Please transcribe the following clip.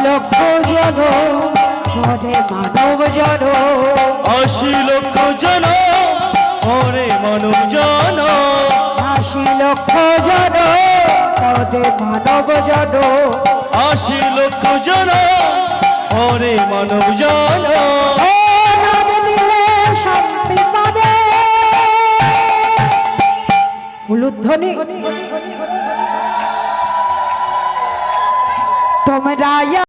লক্ষ জন ওরে মানব জন, ৮০ লক্ষ জন ওরে মানব জন, ৮০ লক্ষ জন ওরে মানব জন, ৮০ লক্ষ জন ওরে মানব জন। শান্তি পাবে উলুধ্বনি তোমরা